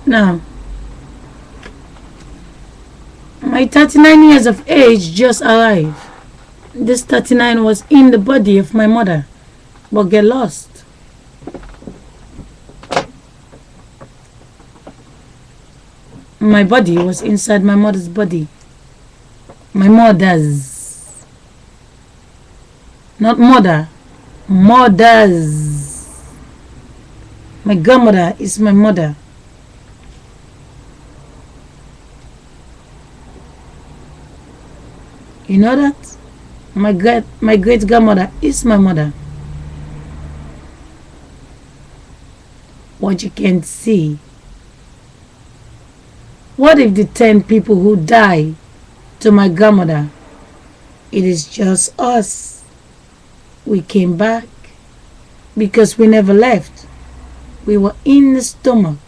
Now, my 39 years of age just arrived. This 39 was in the body of my mother, but get lost. My body was inside my mother's body. My mother's. Not mother. Mother's. My grandmother is my mother. You know that? My great grandmother is my mother. What you can see. What if the 10 people who died to my grandmother, it is just us? We came back because we never left. We were in the stomach.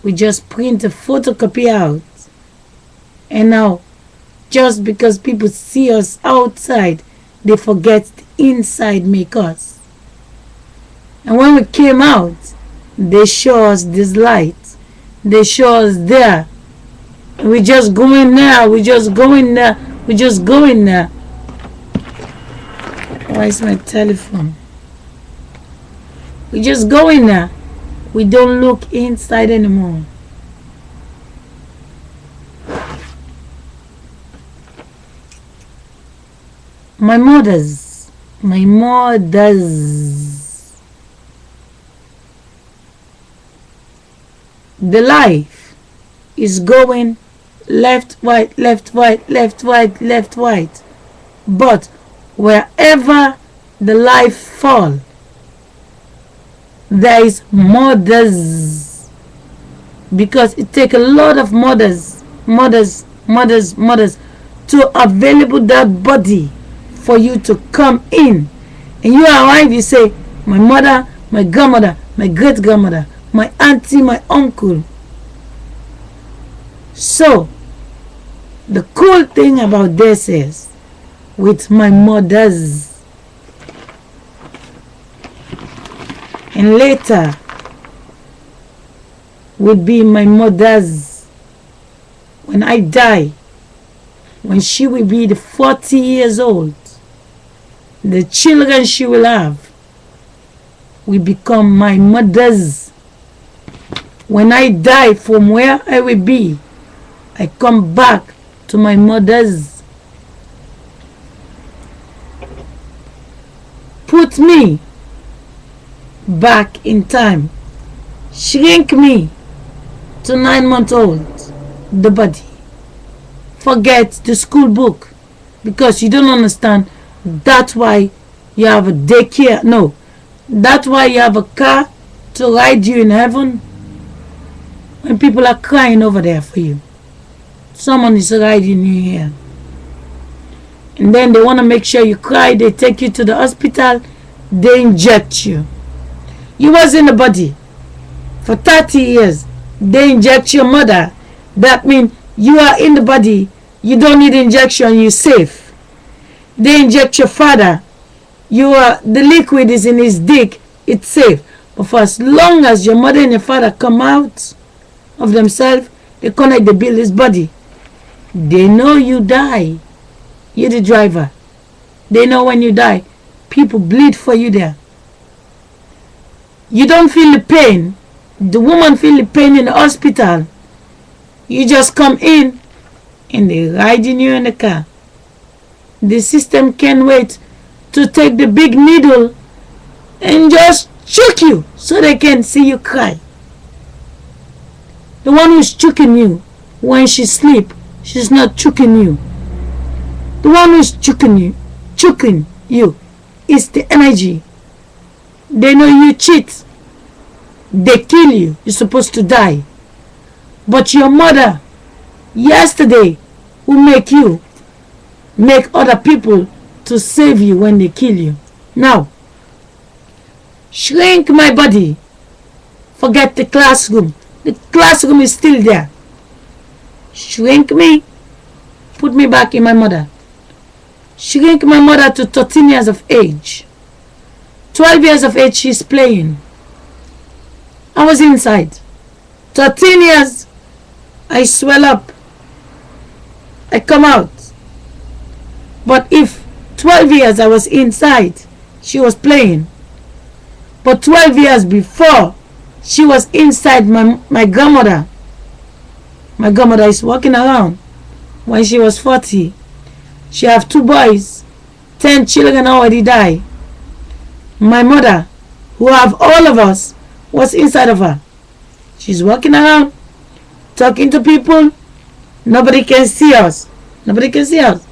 We just print a photocopy out. And now, just because people see us outside, they forget the inside make us. And when we came out, they show us this light. They show us there. We just going there. We just going there. We just going there. Why is my telephone? We just going there. We don't look inside anymore. My mother's. The life is going left, right, left, right, left, right, left, right. But wherever the life fall, there is mothers. Because it takes a lot of mothers to available that body for you to come in. And you arrive, you say, my mother, my grandmother, my great grandmother, my auntie, my uncle. So, the cool thing about this is, with my mothers, and later would be my mother's, when I die, when she will be the 40 years old, the children she will have will become my mother's. When I die, from where I will be, I come back to my mother's. Put me back in time. Shrink me to 9 months old, the body. Forget the school book, because you don't understand. That's why you have a daycare. No, that's why you have a car to ride you in heaven. When people are crying over there for you, someone is riding you here. And then they want to make sure you cry. They take you to the hospital. They inject you. You was in the body for 30 years. They inject your mother. That means you are in the body. You don't need injection. You're safe. They inject your father. The liquid is in his dick. It's safe. But for as long as your mother and your father come out of themselves, they connect, they build his body. They know you die. You're the driver. They know when you die, people bleed for you there. You don't feel the pain. The woman feel the pain in the hospital. You just come in and they riding you in the car. The system can't wait to take the big needle and just choke you so they can see you cry. The one who's choking you when she sleep, she's not choking you. The one who's choking you is the energy. They know you cheat. They kill you. You're supposed to die. But your mother, yesterday, will make other people to save you when they kill you. Now, shrink my body. Forget the classroom. The classroom is still there. Shrink me. Put me back in my mother. Shrink my mother to 13 years of age. 12 years of age, she's playing. I was inside. 13 years, I swell up. I come out. But if 12 years I was inside, she was playing. But 12 years before, she was inside my grandmother. My grandmother is walking around. When she was 40, she have 2 boys. 10 children already die. My mother, who have all of us, was inside of her. She's walking around, talking to people. Nobody can see us. Nobody can see us.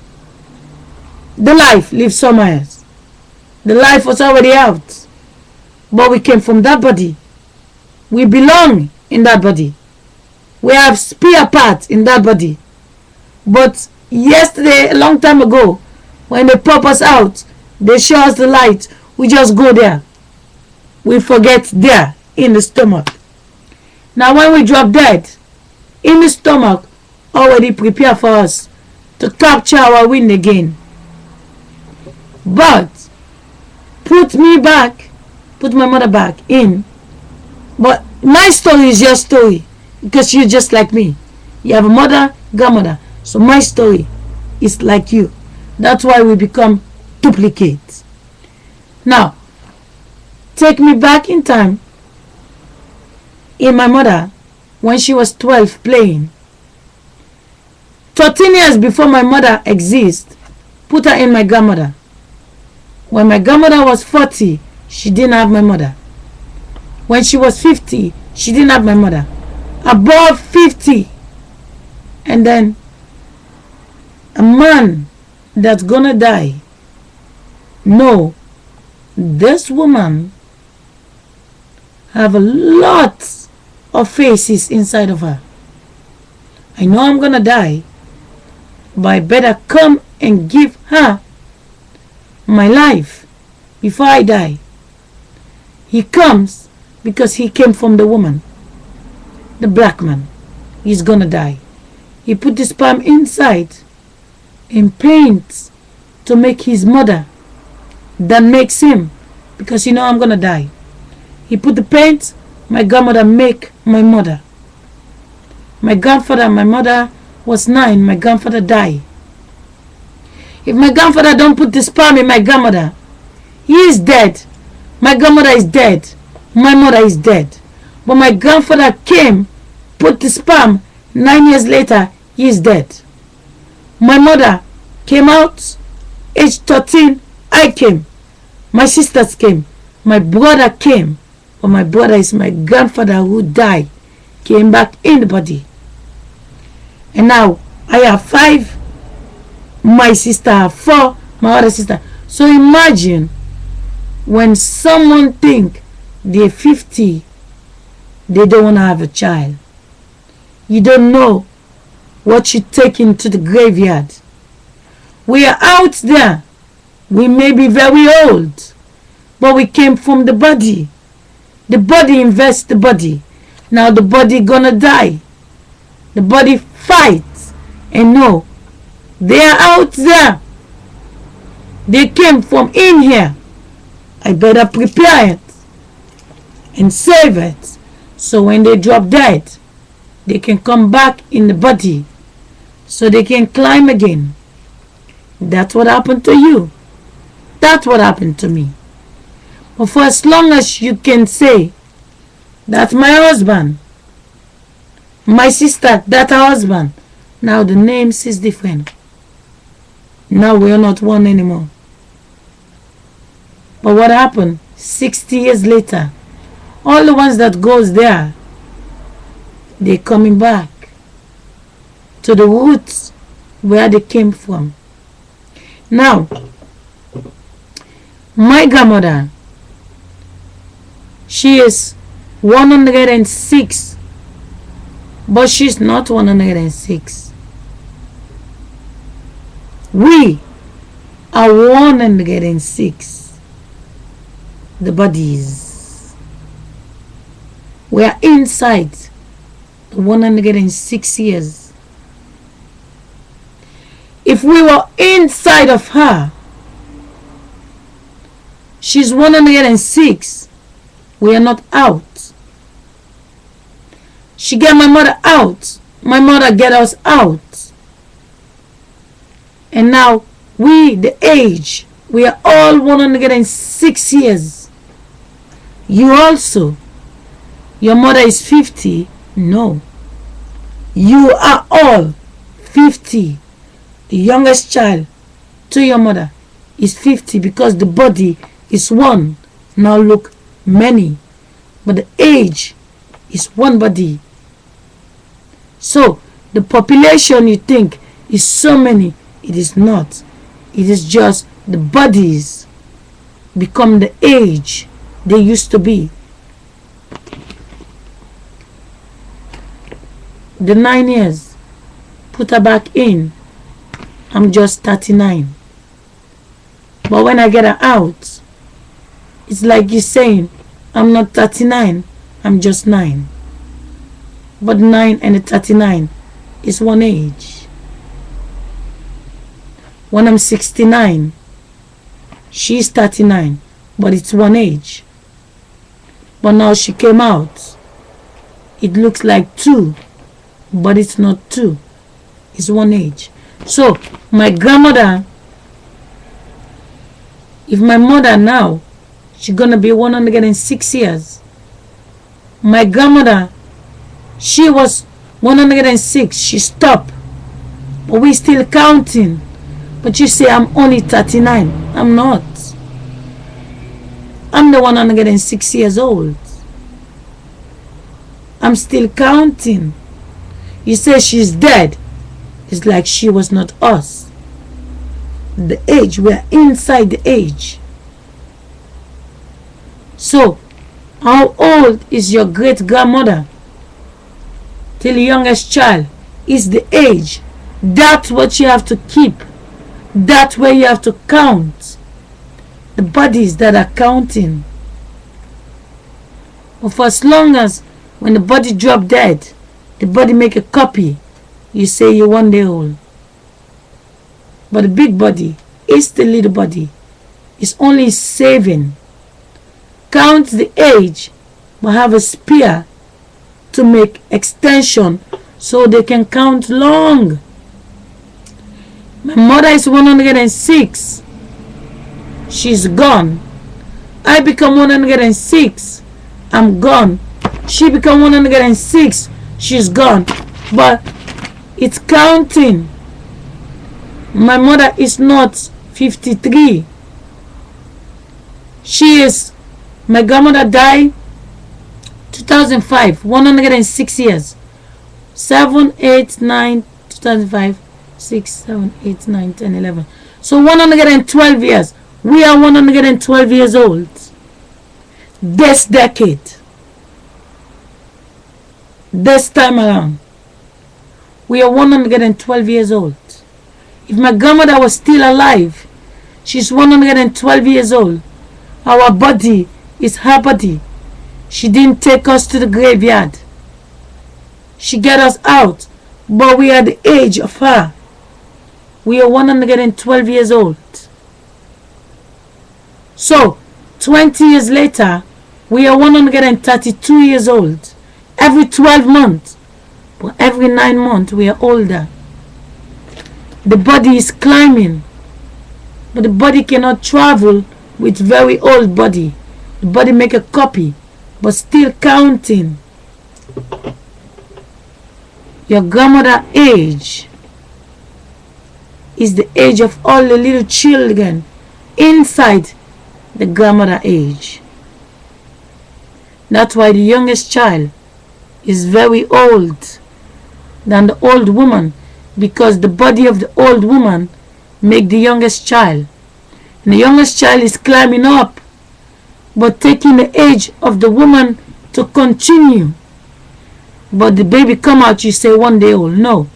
The life lives somewhere else. The life was already out. But we came from that body. We belong in that body. We have spare parts in that body. But yesterday, a long time ago, when they pop us out, they show us the light. We just go there. We forget there in the stomach. Now when we drop dead, in the stomach already prepare for us to capture our wind again. But put me back, put my mother back in. But my story is your story, because you're just like me. You have a mother, grandmother. So my story is like you. That's why we become duplicates. Now, take me back in time. In my mother, when she was 12 playing. 13 years before my mother exists, put her in my grandmother. When my grandmother was 40, she didn't have my mother. When she was 50, she didn't have my mother. Above 50, and then a man that's gonna die. No, this woman have a lot of faces inside of her. I know I'm gonna die, but I better come and give her my life before I die. He comes because he came from the woman, the black man. He's gonna die. He put the sperm inside and paints to make his mother. That makes him, because you know I'm gonna die. He put the paint, my grandmother make my mother. My grandfather, my mother was 9, my grandfather died. If my grandfather don't put the sperm in my grandmother, he is dead. My grandmother is dead. My mother is dead. But my grandfather came, put the sperm, 9 years later, he is dead. My mother came out, age 13, I came. My sisters came. My brother came. But my brother is my grandfather who died, came back in the body. And now I have 5. My sister have 4. My other sister. So imagine when someone think they're 50, they don't want to have a child. You don't know what you take into the graveyard. We are out there. We may be very old, but we came from the body. The body invests the body. Now the body gonna die. The body fights. And no, they are out there. They came from in here. I better prepare it and save it, so when they drop dead, they can come back in the body, so they can climb again. That's what happened to you. That's what happened to me. But for as long as you can say, that's my husband, my sister, that's her husband, now the names is different. Now we are not one anymore. But what happened 60 years later? All the ones that goes there, they're coming back to the roots where they came from. Now, my grandmother, she is 106, but she's not 106. We are 106. The bodies. We are inside the 106 years. If we were inside of her, she's 106. We are not out. She get my mother out. My mother get us out. And now we, the age, we are all 106 years. You also, your mother is 50. No. You are all 50. The youngest child to your mother is 50 because the body is one. Now look, many. But the age is one body. So, the population you think is so many. It is not. It is just the bodies become the age they used to be. The 9 years, put her back in. I'm just 39. But when I get her out, it's like you're saying, I'm not 39, I'm just 9. But 9 and the 39 is one age. When I'm 69, she's 39, but it's one age. But now she came out. It looks like 2, but it's not 2. It's one age. So, my grandmother, if my mother now, she's gonna be 106 years. My grandmother, she was 106. She stopped. But we still counting. But you say I'm only 39. I'm not. I'm the 106 years old. I'm still counting. You say she's dead. It's like she was not us. The age, we are inside the age. So, how old is your great grandmother? Till the youngest child is the age. That's what you have to keep. That's where you have to count. The bodies that are counting. But for as long as when the body drop dead, the body make a copy, you say you're 1 day old. But the big body is the little body. It's only saving. Count the age, but have a spear to make extension so they can count long. My mother is 106. She's gone. I become 106. I'm gone. She become 106. She's gone. But it's counting. My mother is not 53. She is. My grandmother died 2005. 106 years. 7, 8, 9, 2005. 6, 7, 8, 9, 10, 11. So 112 years. We are 112 years old. This decade. This time around. We are 112 years old. If my grandmother was still alive, she's 112 years old. Our body is her body. She didn't take us to the graveyard. She got us out. But we are the age of her. We are 112 years old. So, 20 years later, we are 132 years old. Every 12 months. But every 9 months, we are older. The body is climbing. But the body cannot travel with very old body. The body make a copy. But still counting. Your grandmother age is the age of all the little children inside the grandmother age. That's why the youngest child is very old than the old woman, because the body of the old woman make the youngest child. And the youngest child is climbing up, but taking the age of the woman to continue. But the baby come out, you say 1 day old. No,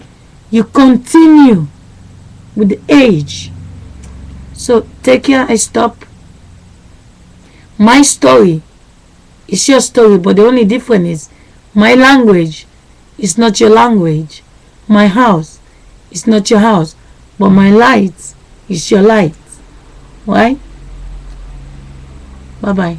you continue with the age. So take care. I stop. My story is your story, but the only difference is my language is not your language. My house is not your house, but my light is your light. Why? Bye-bye.